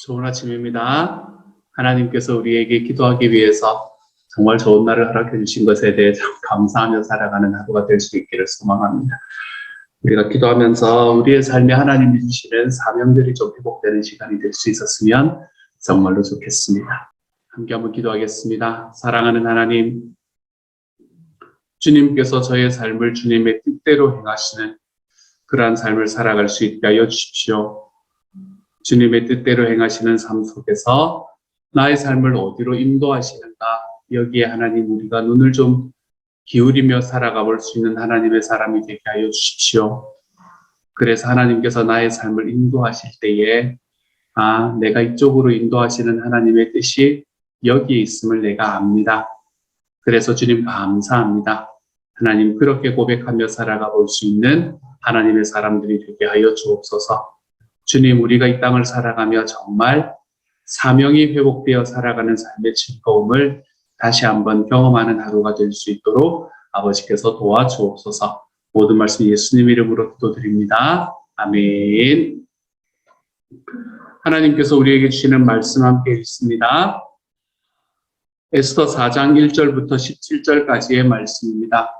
좋은 아침입니다. 하나님께서 우리에게 기도하기 위해서 정말 좋은 날을 허락해 주신 것에 대해 감사하며 살아가는 하루가 될 수 있기를 소망합니다. 우리가 기도하면서 우리의 삶에 하나님이 주시는 사명들이 좀 회복되는 시간이 될 수 있었으면 정말로 좋겠습니다. 함께 한번 기도하겠습니다. 사랑하는 하나님, 주님께서 저의 삶을 주님의 뜻대로 행하시는 그러한 삶을 살아갈 수 있게 하여 주십시오. 주님의 뜻대로 행하시는 삶 속에서 나의 삶을 어디로 인도하시는가, 여기에 하나님 우리가 눈을 좀 기울이며 살아가 볼 수 있는 하나님의 사람이 되게 하여 주십시오. 그래서 하나님께서 나의 삶을 인도하실 때에 내가 이쪽으로 인도하시는 하나님의 뜻이 여기에 있음을 내가 압니다. 그래서 주님 감사합니다. 하나님, 그렇게 고백하며 살아가 볼 수 있는 하나님의 사람들이 되게 하여 주옵소서. 주님, 우리가 이 땅을 살아가며 정말 사명이 회복되어 살아가는 삶의 즐거움을 다시 한번 경험하는 하루가 될 수 있도록 아버지께서 도와주옵소서. 모든 말씀 예수님 이름으로 기도드립니다. 아멘. 하나님께서 우리에게 주시는 말씀 함께 읽습니다. 에스더 4장 1절부터 17절까지의 말씀입니다.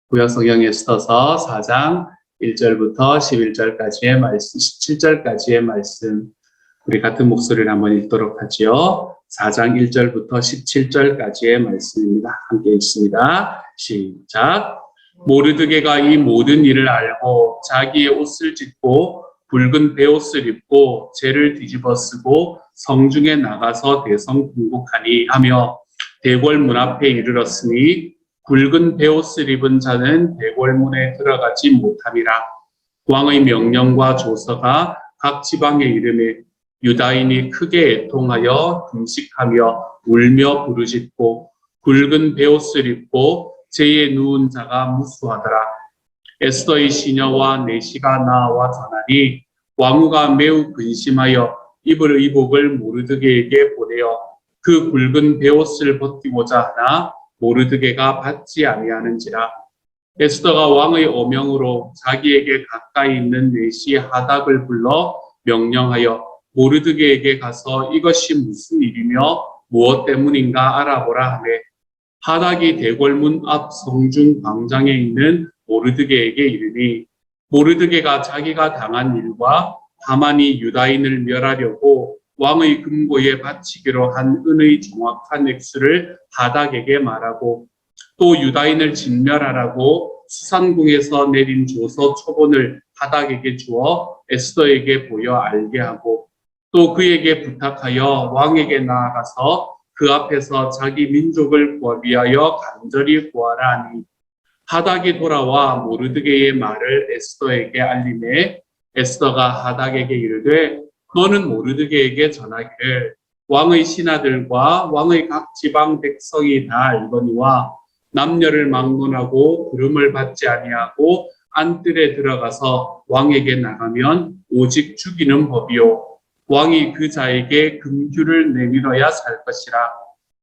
구약성경 에스더서 4장 1절부터 11절까지의 말씀, 17절까지의 말씀, 우리 같은 목소리를 한번 읽도록 하지요. 4장 1절부터 17절까지의 말씀입니다. 함께 읽습니다. 시작. 모르드게가 이 모든 일을 알고 자기의 옷을 찢고 붉은 베옷을 입고 재를 뒤집어 쓰고 성중에 나가서 대성 궁극하니 하며 대궐 문 앞에 이르렀으니 붉은 베옷을 입은 자는 대궐문에 들어가지 못함이라. 왕의 명령과 조서가 각 지방에 이르매 유다인이 크게 애통하여 금식하며 울며 부르짖고 붉은 베옷을 입고 재에 누운 자가 무수하더라. 에스더의 시녀와 내시가 나와 전하니 왕후가 매우 근심하여 입을 의복을 모르드게에게 보내어 그 붉은 베옷을 벗기고자 하나 모르드게가 받지 아니하는지라. 에스더가 왕의 어명으로 자기에게 가까이 있는 내시 하닥을 불러 명령하여 모르드게에게 가서 이것이 무슨 일이며 무엇 때문인가 알아보라 하매 하닥이 대궐문 앞 성중 광장에 있는 모르드게에게 이르니 모르드게가 자기가 당한 일과 하만이 유다인을 멸하려고 왕의 금고에 바치기로 한 은의 정확한 액수를 하닥에게 말하고 또 유다인을 진멸하라고 수산궁에서 내린 조서 초본을 하닥에게 주어 에스더에게 보여 알게 하고 또 그에게 부탁하여 왕에게 나아가서 그 앞에서 자기 민족을 위하여 간절히 구하라 하니 하닥이 돌아와 모르드게의 말을 에스더에게 알리매 에스더가 하닥에게 이르되 너는 모르드게에게 전하기를 왕의 신하들과 왕의 각 지방 백성이 다 알거니와 남녀를 막론하고 부름을 받지 아니하고 안뜰에 들어가서 왕에게 나가면 오직 죽이는 법이요 왕이 그 자에게 금규를 내밀어야 살 것이라.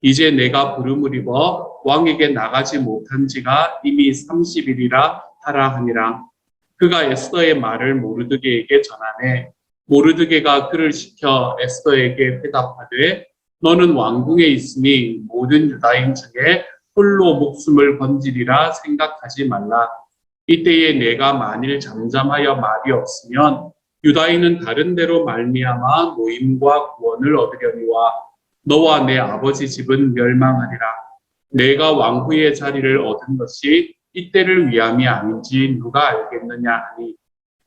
이제 내가 부름을 입어 왕에게 나가지 못한 지가 이미 30일이라 하라 하니라. 그가 에스더의 말을 모르드게에게 전하네. 모르드게가 그를 시켜 에스더에게 대답하되 너는 왕궁에 있으니 모든 유다인 중에 홀로 목숨을 건지리라 생각하지 말라. 이때에 내가 만일 잠잠하여 말이 없으면 유다인은 다른 데로 말미암아 노임과 구원을 얻으려니와 너와 내 아버지 집은 멸망하리라. 내가 왕후의 자리를 얻은 것이 이때를 위함이 아닌지 누가 알겠느냐 하니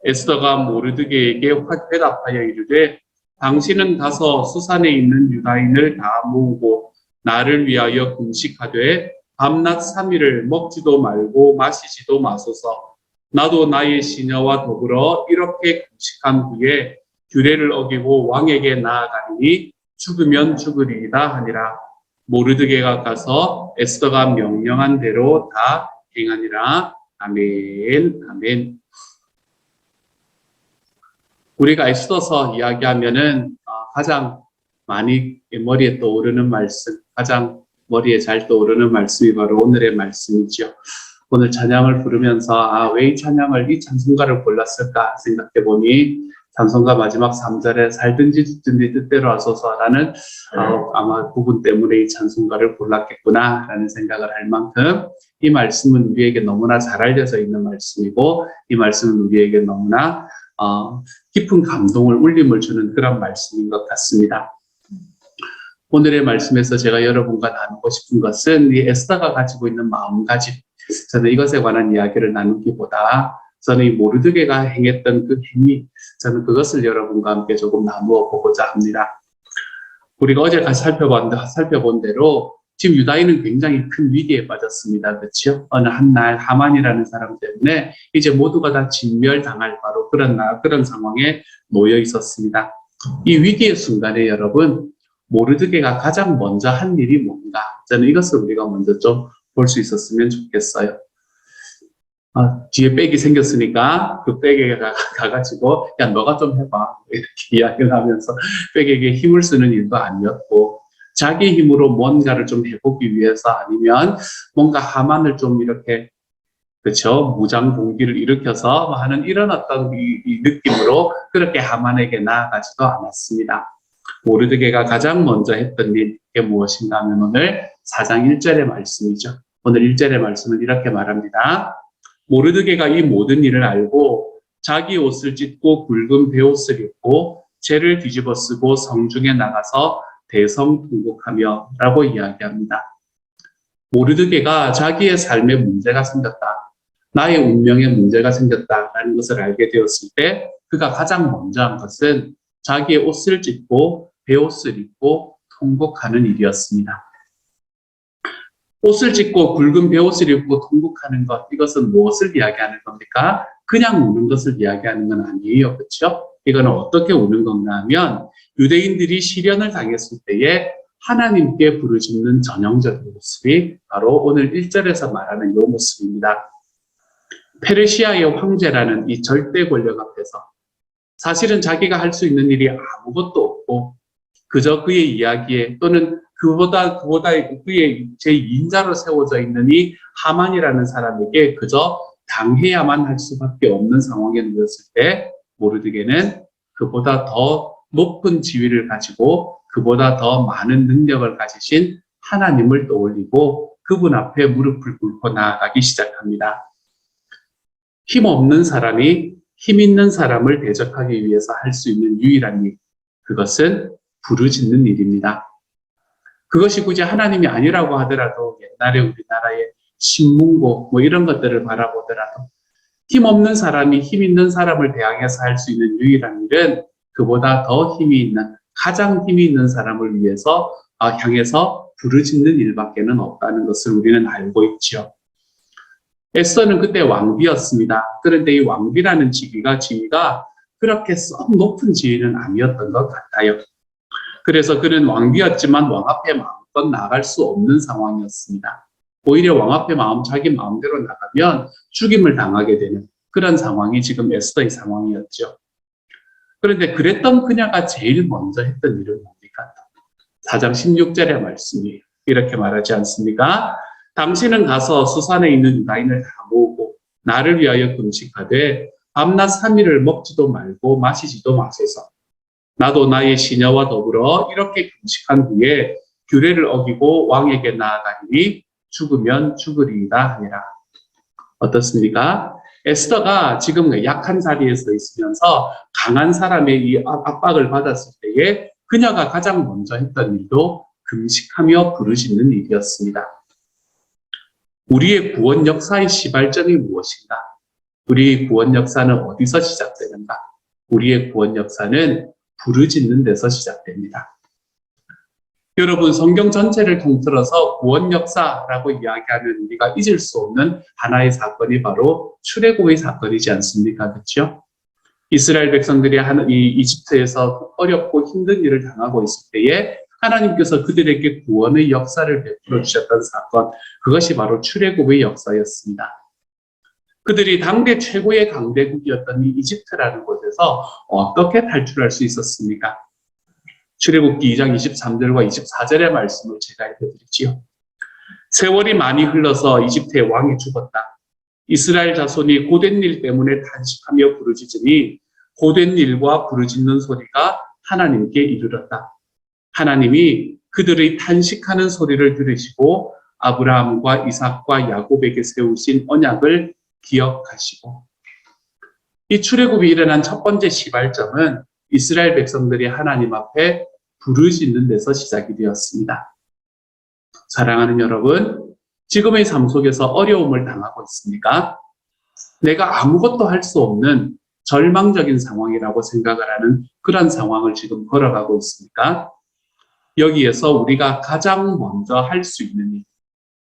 에스더가 모르드게에게 대답하여 이르되 당신은 가서 수산에 있는 유다인을 다 모으고 나를 위하여 금식하되 밤낮 3일을 먹지도 말고 마시지도 마소서. 나도 나의 시녀와 더불어 이렇게 금식한 후에 규례를 어기고 왕에게 나아가니 죽으면 죽으리이다 하니라. 모르드게가 가서 에스더가 명령한 대로 다 행하니라. 아멘. 아멘. 우리가 에스더서 이야기하면은 가장 많이 머리에 떠오르는 말씀, 가장 머리에 잘 떠오르는 말씀이 바로 오늘의 말씀이죠. 오늘 찬양을 부르면서 왜 이 찬양을, 이 찬송가를 골랐을까 생각해 보니 찬송가 마지막 3절에 살든지 죽든지 뜻대로 하소서라는 아마 부분 때문에 이 찬송가를 골랐겠구나라는 생각을 할 만큼 이 말씀은 우리에게 너무나 잘 알려져 있는 말씀이고 이 말씀은 우리에게 너무나 깊은 감동을 울림을 주는 그런 말씀인 것 같습니다. 오늘의 말씀에서 제가 여러분과 나누고 싶은 것은 이 에스더가 가지고 있는 마음가짐, 저는 이것에 관한 이야기를 나누기보다 저는 이 모르드게가 행했던 그 행위, 저는 그것을 여러분과 함께 조금 나누어 보고자 합니다. 우리가 어제 살펴본 대로 지금 유다인은 굉장히 큰 위기에 빠졌습니다. 그렇죠? 어느 한날 하만이라는 사람 때문에 이제 모두가 다 진멸당할 바로 그런 상황에 놓여 있었습니다. 이 위기의 순간에 여러분, 모르드게가 가장 먼저 한 일이 뭔가? 저는 이것을 우리가 먼저 좀 볼 수 있었으면 좋겠어요. 뒤에 백이 생겼으니까 그 백에게 가가지고 야 너가 좀 해봐 이렇게 이야기를 하면서 백에게 힘을 쓰는 일도 아니었고 자기 힘으로 뭔가를 좀 해보기 위해서 아니면 뭔가 하만을 좀 이렇게 그렇죠 무장 봉기를 일으켜서 하는 이런 어떤 이 느낌으로 그렇게 하만에게 나아가지도 않았습니다. 모르드게가 가장 먼저 했던 일이 무엇인가 하면 오늘 4장 1절의 말씀이죠. 오늘 1절의 말씀은 이렇게 말합니다. 모르드게가 이 모든 일을 알고 자기 옷을 찢고 굵은 베옷을 입고 재를 뒤집어 쓰고 성중에 나가서 대성통곡하며 라고 이야기합니다. 모르드게가 자기의 삶에 문제가 생겼다. 나의 운명에 문제가 생겼다라는 것을 알게 되었을 때 그가 가장 먼저 한 것은 자기의 옷을 찢고 베옷을 입고 통곡하는 일이었습니다. 옷을 찢고 굵은 베옷을 입고 통곡하는 것, 이것은 무엇을 이야기하는 겁니까? 그냥 우는 것을 이야기하는 건 아니에요. 그렇죠? 이거는 어떻게 우는 건가 하면 유대인들이 시련을 당했을 때에 하나님께 부르짖는 전형적인 모습이 바로 오늘 1절에서 말하는 이 모습입니다. 페르시아의 황제라는 이 절대 권력 앞에서 사실은 자기가 할 수 있는 일이 아무것도 없고 그저 그의 이야기에 또는 그보다 그의 제2인자로 세워져 있는 이 하만이라는 사람에게 그저 당해야만 할 수밖에 없는 상황에 놓였을 때 모르드게는 그보다 더 높은 지위를 가지고 그보다 더 많은 능력을 가지신 하나님을 떠올리고 그분 앞에 무릎을 꿇고 나아가기 시작합니다. 힘없는 사람이 힘 있는 사람을 대적하기 위해서 할 수 있는 유일한 일, 그것은 부르짖는 일입니다. 그것이 굳이 하나님이 아니라고 하더라도 옛날에 우리나라의 신문고 이런 것들을 바라보더라도 힘없는 사람이 힘 있는 사람을 대항해서 할 수 있는 유일한 일은 그보다 더 힘이 있는 가장 힘이 있는 사람을 위해서 향해서 부르짖는 일밖에는 없다는 것을 우리는 알고 있죠. 에스더는 그때 왕비였습니다. 그런데 이 왕비라는 지위가 그렇게 썩 높은 지위는 아니었던 것 같아요. 그래서 그는 왕비였지만 왕 앞에 마음껏 나갈 수 없는 상황이었습니다. 오히려 왕 앞에 자기 마음대로 나가면 죽임을 당하게 되는 그런 상황이 지금 에스더의 상황이었죠. 그런데 그랬던 그녀가 제일 먼저 했던 일은 뭡니까? 4장 16절의 말씀이 이렇게 말하지 않습니까? 당신은 가서 수산에 있는 유다인을 다 모으고 나를 위하여 금식하되 밤낮 3일을 먹지도 말고 마시지도 마소서. 나도 나의 시녀와 더불어 이렇게 금식한 후에 규례를 어기고 왕에게 나아가니 죽으면 죽으리이다 하니라. 어떻습니까? 에스더가 지금 약한 자리에 서 있으면서 강한 사람의 이 압박을 받았을 때에 그녀가 가장 먼저 했던 일도 금식하며 부르짖는 일이었습니다. 우리의 구원 역사의 시발점이 무엇인가? 우리의 구원 역사는 어디서 시작되는가? 우리의 구원 역사는 부르짖는 데서 시작됩니다. 여러분, 성경 전체를 통틀어서 구원 역사라고 이야기하면 우리가 잊을 수 없는 하나의 사건이 바로 출애굽의 사건이지 않습니까? 그렇죠? 이스라엘 백성들이 이 이집트에서 어렵고 힘든 일을 당하고 있을 때에 하나님께서 그들에게 구원의 역사를 베풀어 주셨던 사건, 그것이 바로 출애굽의 역사였습니다. 그들이 당대 최고의 강대국이었던 이 이집트라는 곳에서 어떻게 탈출할 수 있었습니까? 출애굽기 2장 23절과 24절의 말씀을 제가 읽어드리지요. 세월이 많이 흘러서 이집트의 왕이 죽었다. 이스라엘 자손이 고된 일 때문에 탄식하며 부르짖으니 고된 일과 부르짖는 소리가 하나님께 이르렀다. 하나님이 그들의 탄식하는 소리를 들으시고 아브라함과 이삭과 야곱에게 세우신 언약을 기억하시고, 이 출애굽이 일어난 첫 번째 시발점은 이스라엘 백성들이 하나님 앞에 부르짖는 데서 시작이 되었습니다. 사랑하는 여러분, 지금의 삶 속에서 어려움을 당하고 있습니까? 내가 아무것도 할 수 없는 절망적인 상황이라고 생각을 하는 그런 상황을 지금 걸어가고 있습니까? 여기에서 우리가 가장 먼저 할 수 있는 일,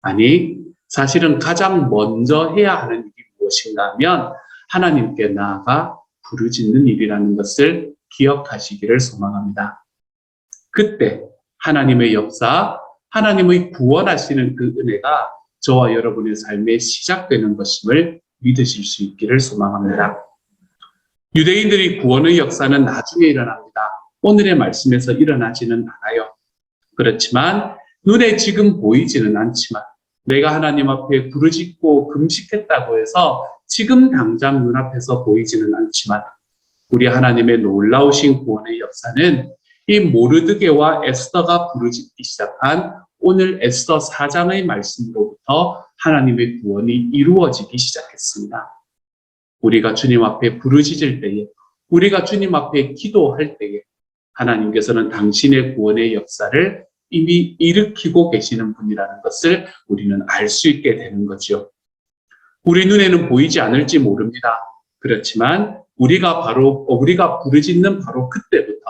아니 사실은 가장 먼저 해야 하는 일이 무엇인가 하면 하나님께 나아가 부르짖는 일이라는 것을 기억하시기를 소망합니다. 그때 하나님의 역사, 하나님의 구원하시는 그 은혜가 저와 여러분의 삶에 시작되는 것임을 믿으실 수 있기를 소망합니다. 유대인들의 구원의 역사는 나중에 일어납니다. 오늘의 말씀에서 일어나지는 않아요. 그렇지만 눈에 지금 보이지는 않지만 내가 하나님 앞에 부르짖고 금식했다고 해서 지금 당장 눈앞에서 보이지는 않지만 우리 하나님의 놀라우신 구원의 역사는 이 모르드게와 에스더가 부르짖기 시작한 오늘 에스더 4장의 말씀으로부터 하나님의 구원이 이루어지기 시작했습니다. 우리가 주님 앞에 부르짖을 때에, 우리가 주님 앞에 기도할 때에 하나님께서는 당신의 구원의 역사를 이미 일으키고 계시는 분이라는 것을 우리는 알 수 있게 되는 거죠. 우리 눈에는 보이지 않을지 모릅니다. 그렇지만 우리가 부르짖는 바로 그때부터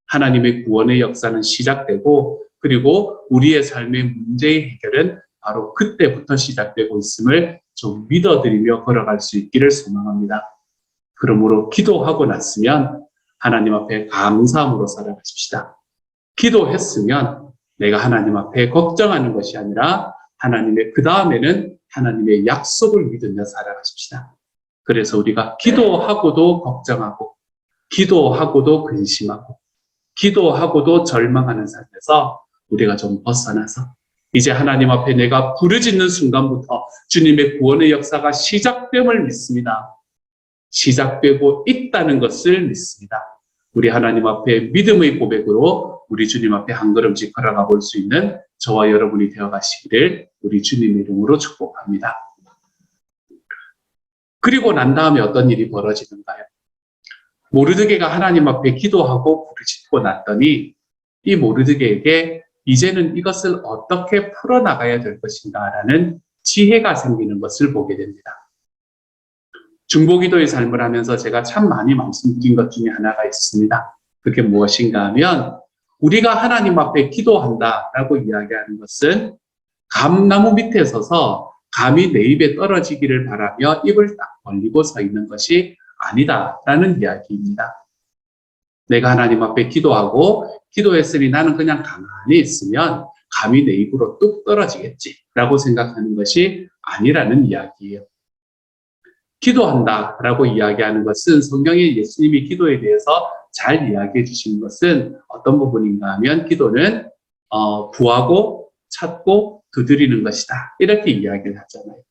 하나님의 구원의 역사는 시작되고, 그리고 우리의 삶의 문제의 해결은 바로 그때부터 시작되고 있음을 좀 믿어드리며 걸어갈 수 있기를 소망합니다. 그러므로 기도하고 났으면 하나님 앞에 감사함으로 살아가십시다. 기도했으면 내가 하나님 앞에 걱정하는 것이 아니라 그 다음에는 하나님의 약속을 믿으며 살아가십시다. 그래서 우리가 기도하고도 걱정하고, 기도하고도 근심하고, 기도하고도 절망하는 삶에서 우리가 좀 벗어나서 이제 하나님 앞에 내가 부르짖는 순간부터 주님의 구원의 역사가 시작됨을 믿습니다. 시작되고 있다는 것을 믿습니다. 우리 하나님 앞에 믿음의 고백으로 우리 주님 앞에 한 걸음씩 걸어가 볼 수 있는 저와 여러분이 되어 가시기를 우리 주님의 이름으로 축복합니다. 그리고 난 다음에 어떤 일이 벌어지는가요? 모르드게가 하나님 앞에 기도하고 부르짖고 났더니 이 모르드게에게 이제는 이것을 어떻게 풀어나가야 될 것인가라는 지혜가 생기는 것을 보게 됩니다. 중보기도의 삶을 하면서 제가 참 많이 말씀드린 것 중에 하나가 있습니다. 그게 무엇인가 하면 우리가 하나님 앞에 기도한다라고 이야기하는 것은 감나무 밑에 서서 감이 내 입에 떨어지기를 바라며 입을 딱 벌리고 서 있는 것이 아니다라는 이야기입니다. 내가 하나님 앞에 기도하고 기도했으니 나는 그냥 가만히 있으면 감이 내 입으로 뚝 떨어지겠지라고 생각하는 것이 아니라는 이야기예요. 기도한다라고 이야기하는 것은 성경에 예수님이 기도에 대해서 잘 이야기해 주신 것은 어떤 부분인가 하면 기도는 구하고 찾고 두드리는 것이다. 이렇게 이야기를 하잖아요.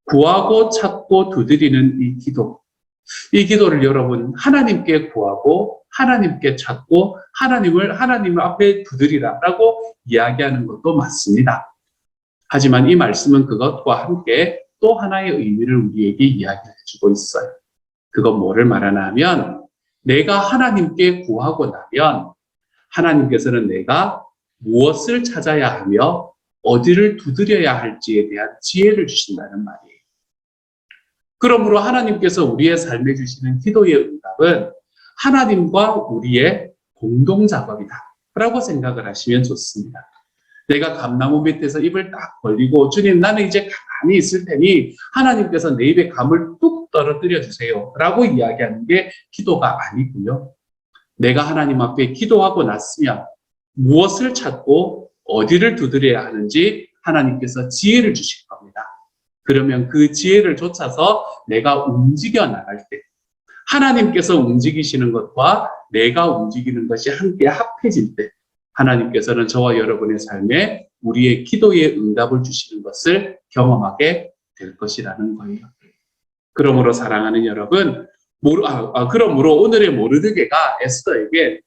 구하고 찾고 두드리는 이 기도를 여러분 하나님께 구하고 하나님께 찾고 하나님 앞에 두드리라라고 이야기하는 것도 맞습니다. 하지만 이 말씀은 그것과 함께 또 하나의 의미를 우리에게 이야기해 주고 있어요. 그건 뭐를 말하나 하면 내가 하나님께 구하고 나면 하나님께서는 내가 무엇을 찾아야 하며 어디를 두드려야 할지에 대한 지혜를 주신다는 말이에요. 그러므로 하나님께서 우리의 삶에 주시는 기도의 응답은 하나님과 우리의 공동 작업이다 라고 생각을 하시면 좋습니다. 내가 감나무 밑에서 입을 딱 벌리고 주님 나는 이제 가만히 있을 테니 하나님께서 내 입에 감을 뚝 떨어뜨려 주세요 라고 이야기하는 게 기도가 아니고요. 내가 하나님 앞에 기도하고 났으면 무엇을 찾고 어디를 두드려야 하는지 하나님께서 지혜를 주실 겁니다. 그러면 그 지혜를 좇아서 내가 움직여 나갈 때 하나님께서 움직이시는 것과 내가 움직이는 것이 함께 합해질 때 하나님께서는 저와 여러분의 삶에 우리의 기도에 응답을 주시는 것을 경험하게 될 것이라는 거예요. 그러므로 사랑하는 여러분, 그러므로 오늘의 모르드게가 에스더에게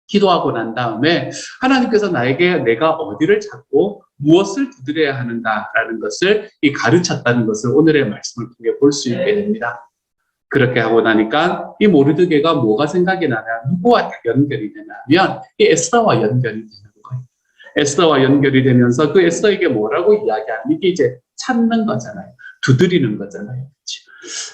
기도하고 난 다음에 하나님께서 나에게 내가 어디를 찾고 무엇을 두드려야 하는가라는 것을 가르쳤다는 것을 오늘의 말씀을 통해 볼 수 있게 됩니다. 그렇게 하고 나니까 이 모르드게가 뭐가 생각이 나냐, 누구와 연결이 되냐면 이 에스더와 연결이 되는 거예요. 에스더와 연결이 되면서 그 에스더에게 뭐라고 이야기하는, 이게 이제 찾는 거잖아요. 두드리는 거잖아요.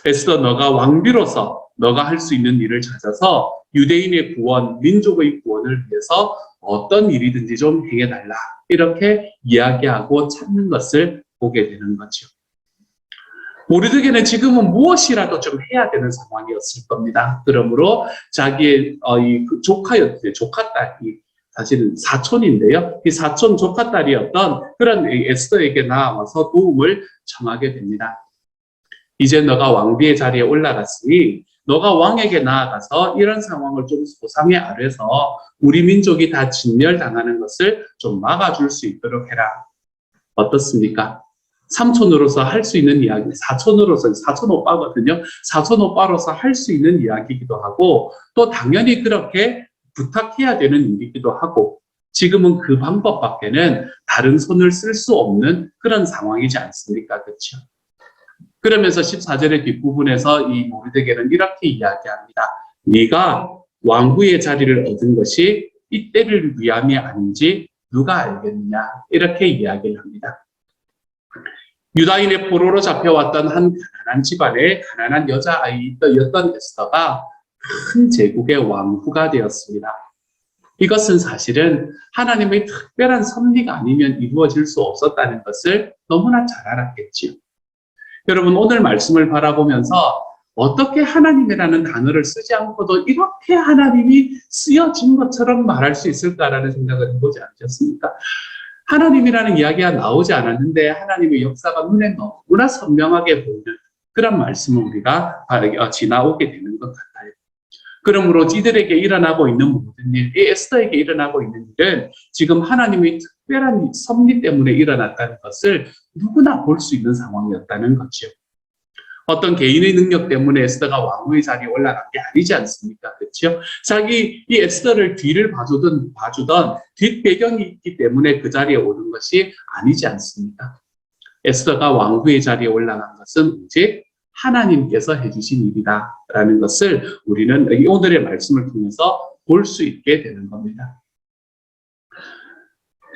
에스더, 너가 왕비로서 너가 할 수 있는 일을 찾아서 유대인의 구원, 민족의 구원을 위해서 어떤 일이든지 좀 행해달라, 이렇게 이야기하고 찾는 것을 보게 되는 거죠. 모르드게는 지금은 무엇이라도 좀 해야 되는 상황이었을 겁니다. 그러므로 자기의 조카였대요. 조카딸이 사실은 사촌인데요. 이 사촌 조카딸이었던 그런 에스더에게 나와서 도움을 청하게 됩니다. 이제 너가 왕비의 자리에 올라갔으니 너가 왕에게 나아가서 이런 상황을 좀 소상히 아뢰서 우리 민족이 다 진멸당하는 것을 좀 막아줄 수 있도록 해라. 어떻습니까? 삼촌으로서 할 수 있는 이야기, 사촌으로서, 사촌 오빠거든요. 사촌 오빠로서 할 수 있는 이야기이기도 하고, 또 당연히 그렇게 부탁해야 되는 일이기도 하고, 지금은 그 방법밖에는 다른 손을 쓸 수 없는 그런 상황이지 않습니까? 그렇죠? 그러면서 14절의 뒷부분에서 이 모르드게는 이렇게 이야기합니다. 네가 왕후의 자리를 얻은 것이 이때를 위함이 아닌지 누가 알겠느냐, 이렇게 이야기를 합니다. 유다인의 포로로 잡혀왔던 한 가난한 집안의 가난한 여자아이였던 에스더가 큰 제국의 왕후가 되었습니다. 이것은 사실은 하나님의 특별한 섭리가 아니면 이루어질 수 없었다는 것을 너무나 잘 알았겠지요. 여러분, 오늘 말씀을 바라보면서 어떻게 하나님이라는 단어를 쓰지 않고도 이렇게 하나님이 쓰여진 것처럼 말할 수 있을까라는 생각을 해보지 않으셨습니까? 하나님이라는 이야기가 나오지 않았는데 하나님의 역사가 눈에 너무나 선명하게 보이는 그런 말씀을 우리가 지나오게 되는 것 같아요. 그러므로 이들에게 일어나고 있는 모든 일, 이 에스더에게 일어나고 있는 일은 지금 하나님의 특별한 섭리 때문에 일어났다는 것을 누구나 볼 수 있는 상황이었다는 거죠. 어떤 개인의 능력 때문에 에스더가 왕후의 자리에 올라간 게 아니지 않습니까? 그렇죠? 자기 이 에스더를 뒤를 봐주던 뒷배경이 있기 때문에 그 자리에 오른 것이 아니지 않습니까? 에스더가 왕후의 자리에 올라간 것은 오직 하나님께서 해주신 일이다라는 것을 우리는 오늘의 말씀을 통해서 볼 수 있게 되는 겁니다.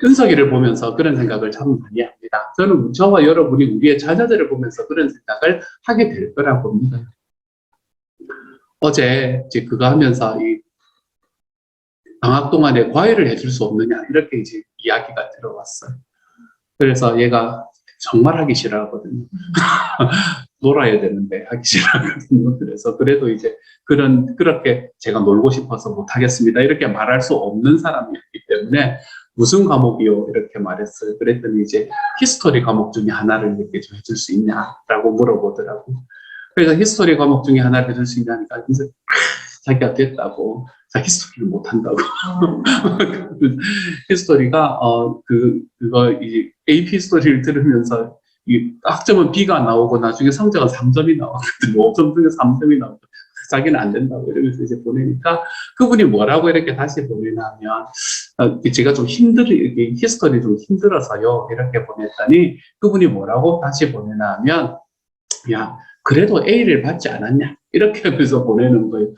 은석이를 보면서 그런 생각을 참 많이 합니다. 저는 저와 여러분이 우리의 자녀들을 보면서 그런 생각을 하게 될 거라고 봅니다. 어제 이제 그거 하면서 이 방학 동안에 과외를 해줄 수 없느냐, 이렇게 이제 이야기가 들어왔어요. 그래서 얘가 정말 하기 싫어하거든요. 놀아야 되는데 하기 싫어하거든요. 그래서 그래도 이제 그렇게 제가 놀고 싶어서 못하겠습니다, 이렇게 말할 수 없는 사람이었기 때문에 무슨 과목이요? 이렇게 말했어요. 그랬더니 이제 히스토리 과목 중에 하나를 이렇게 좀 해줄 수 있냐라고 물어보더라고요. 그래서 히스토리 과목 중에 하나를 해줄 수 있냐니까 이제 자기가 됐다고, 자기 히스토리를 못한다고. 히스토리가 그거 이 AP 히스토리를 들으면서 이 학점은 B가 나오고 나중에 성적은 3점이 나왔거든요. 5점 중에 3점이 나오고 자기는 안 된다고 이러면서 이제 보내니까 그분이 뭐라고 이렇게 다시 보내냐면 제가 좀 히스토리 좀 힘들어서요, 이렇게 보냈더니 그분이 뭐라고 다시 보내냐면, 야, 그래도 A를 받지 않았냐, 이렇게 하면서 보내는 거예요.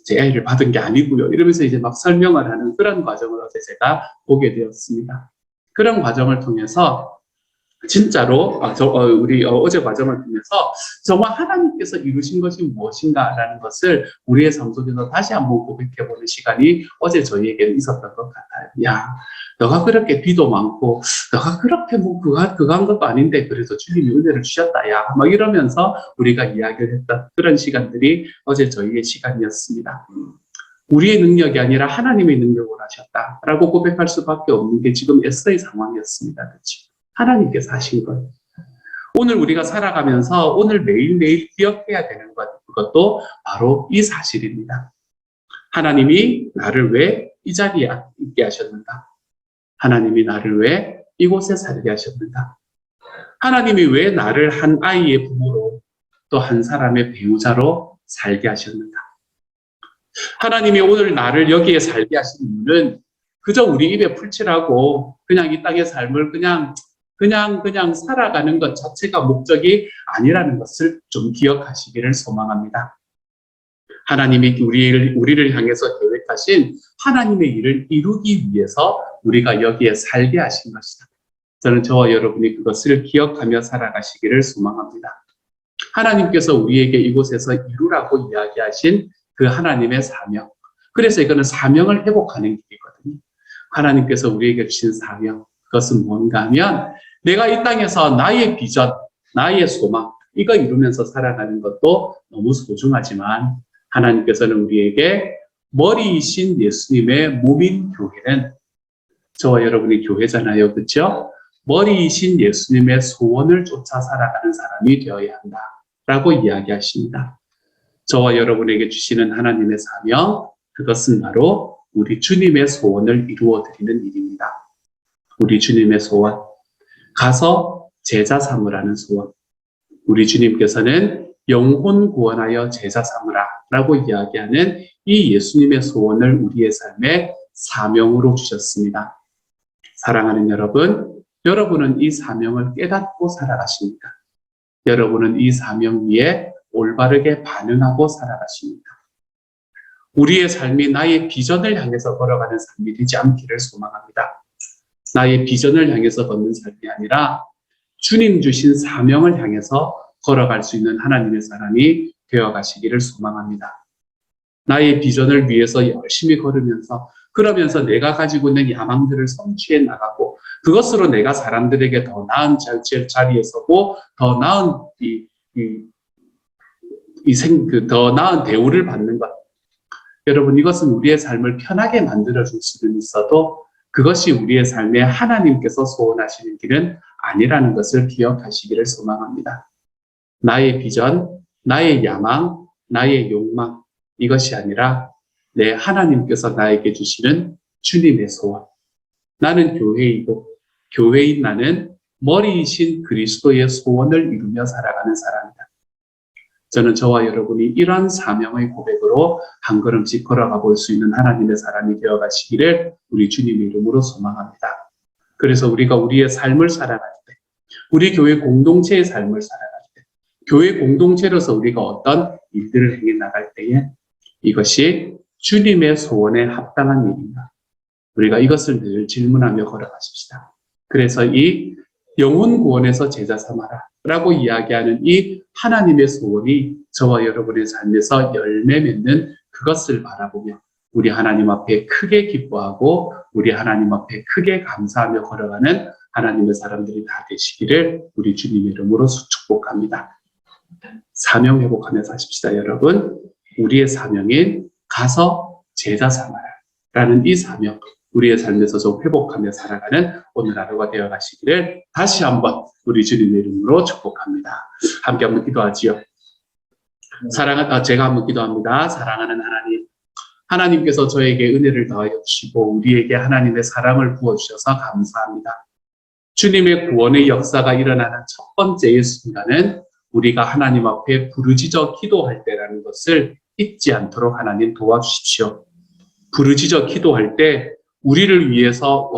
제 A를 받은 게 아니고요, 이러면서 이제 막 설명을 하는 그런 과정을 어제 제가 보게 되었습니다. 그런 과정을 통해서 진짜로 우리 어제 과정을 통해서 정말 하나님께서 이루신 것이 무엇인가라는 것을 우리의 삶 속에서 다시 한번 고백해보는 시간이 어제 저희에게는 있었던 것 같아요. 야, 너가 그렇게 비도 많고 너가 그렇게 그거 한 것도 아닌데 그래서 주님이 은혜를 주셨다, 야, 막 이러면서 우리가 이야기를 했던 그런 시간들이 어제 저희의 시간이었습니다. 우리의 능력이 아니라 하나님의 능력으로 하셨다라고 고백할 수밖에 없는 게 지금 에스더의 상황이었습니다. 그렇죠? 하나님께서 하신 거예요. 오늘 우리가 살아가면서 오늘 매일매일 기억해야 되는 것, 그것도 바로 이 사실입니다. 하나님이 나를 왜 이 자리에 있게 하셨는가? 하나님이 나를 왜 이곳에 살게 하셨는가? 하나님이 왜 나를 한 아이의 부모로 또 한 사람의 배우자로 살게 하셨는가? 하나님이 오늘 나를 여기에 살게 하신 이유는 그저 우리 입에 풀칠하고 그냥 이 땅의 삶을 그냥 살아가는 것 자체가 목적이 아니라는 것을 좀 기억하시기를 소망합니다. 하나님이 우리를 향해서 계획하신 하나님의 일을 이루기 위해서 우리가 여기에 살게 하신 것이다. 저는 저와 여러분이 그것을 기억하며 살아가시기를 소망합니다. 하나님께서 우리에게 이곳에서 이루라고 이야기하신 그 하나님의 사명. 그래서 이거는 사명을 회복하는 길이거든요. 하나님께서 우리에게 주신 사명. 그것은 뭔가 하면 내가 이 땅에서 나의 비전, 나의 소망, 이거 이루면서 살아가는 것도 너무 소중하지만 하나님께서는 우리에게 머리이신 예수님의 몸인 교회는 저와 여러분이 교회잖아요. 그렇죠? 머리이신 예수님의 소원을 쫓아 살아가는 사람이 되어야 한다라고 이야기하십니다. 저와 여러분에게 주시는 하나님의 사명, 그것은 바로 우리 주님의 소원을 이루어드리는 일입니다. 우리 주님의 소원, 가서 제자 삼으라는 소원. 우리 주님께서는 영혼 구원하여 제자 삼으라 라고 이야기하는 이 예수님의 소원을 우리의 삶에 사명으로 주셨습니다. 사랑하는 여러분, 여러분은 이 사명을 깨닫고 살아가십니까? 여러분은 이 사명 위에 올바르게 반응하고 살아가십니까? 우리의 삶이 나의 비전을 향해서 걸어가는 삶이 되지 않기를 소망합니다. 나의 비전을 향해서 걷는 삶이 아니라 주님 주신 사명을 향해서 걸어갈 수 있는 하나님의 사람이 되어가시기를 소망합니다. 나의 비전을 위해서 열심히 걸으면서 그러면서 내가 가지고 있는 야망들을 성취해 나가고 그것으로 내가 사람들에게 더 나은 자리에 서고 더 나은 더 나은 대우를 받는 것. 여러분, 이것은 우리의 삶을 편하게 만들어줄 수는 있어도 그것이 우리의 삶에 하나님께서 소원하시는 길은 아니라는 것을 기억하시기를 소망합니다. 나의 비전, 나의 야망, 나의 욕망, 이것이 아니라 내 하나님께서 나에게 주시는 주님의 소원. 나는 교회이고 교회인 나는 머리이신 그리스도의 소원을 이루며 살아가는 사람이다. 저는 저와 여러분이 이러한 사명의 고백으로 한 걸음씩 걸어가 볼 수 있는 하나님의 사람이 되어가시기를 우리 주님의 이름으로 소망합니다. 그래서 우리가 우리의 삶을 살아갈 때, 우리 교회 공동체의 삶을 살아갈 때, 교회 공동체로서 우리가 어떤 일들을 행해 나갈 때에 이것이 주님의 소원에 합당한 일인가? 우리가 이것을 늘 질문하며 걸어가십시다. 그래서 이 영혼 구원에서 제자 삼아라 라고 이야기하는 이 하나님의 소원이 저와 여러분의 삶에서 열매 맺는 그것을 바라보며 우리 하나님 앞에 크게 기뻐하고 우리 하나님 앞에 크게 감사하며 걸어가는 하나님의 사람들이 다 되시기를 우리 주님의 이름으로 축복합니다. 사명 회복하며 사십시다. 여러분, 우리의 사명인 가서 제자 삼아라 라는 이 사명, 우리의 삶에서 좀 회복하며 살아가는 오늘 하루가 되어 가시기를 다시 한번 우리 주님의 이름으로 축복합니다. 함께 한번 기도하지요. 제가 한번 기도합니다. 사랑하는 하나님, 하나님께서 저에게 은혜를 더하여 주시고 우리에게 하나님의 사랑을 부어주셔서 감사합니다. 주님의 구원의 역사가 일어나는 첫 번째의 순간은 우리가 하나님 앞에 부르짖어 기도할 때라는 것을 잊지 않도록 하나님 도와주십시오. 부르짖어 기도할 때 우리를 위해서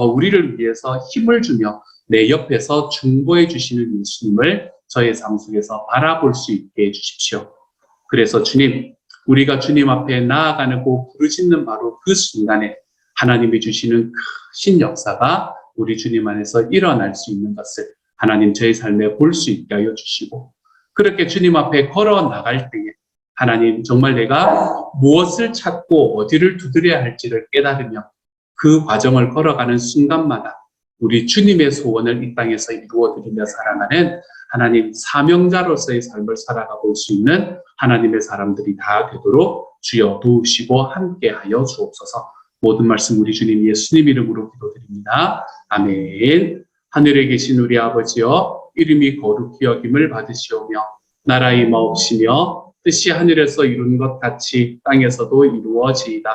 힘을 주며 내 옆에서 중보해 주시는 예수님을 저의 삶 속에서 바라볼 수 있게 해주십시오. 그래서 주님, 우리가 주님 앞에 나아가고 부르짖는 바로 그 순간에 하나님이 주시는 크신 역사가 우리 주님 안에서 일어날 수 있는 것을 하나님 저의 삶에 볼 수 있게 하여 주시고, 그렇게 주님 앞에 걸어 나갈 때에 하나님 정말 내가 무엇을 찾고 어디를 두드려야 할지를 깨달으며 그 과정을 걸어가는 순간마다 우리 주님의 소원을 이 땅에서 이루어드리며 살아가는 하나님 사명자로서의 삶을 살아가 볼 수 있는 하나님의 사람들이 다 되도록 주여 도우시고 함께하여 주옵소서. 모든 말씀 우리 주님 예수님 이름으로 기도드립니다. 아멘. 하늘에 계신 우리 아버지여, 이름이 거룩히 여김을 받으시오며 나라의 마옵시며 뜻이 하늘에서 이룬 것 같이 땅에서도 이루어지이다.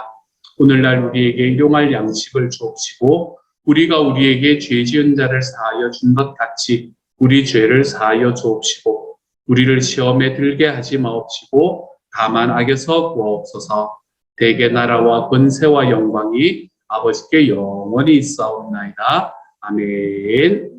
오늘날 우리에게 일용할 양식을 주옵시고 우리가 우리에게 죄 지은 자를 사하여 준 것 같이 우리 죄를 사하여 주옵시고 우리를 시험에 들게 하지 마옵시고 다만 악에서 구하옵소서. 대개 나라와 권세와 영광이 아버지께 영원히 있사옵나이다. 아멘.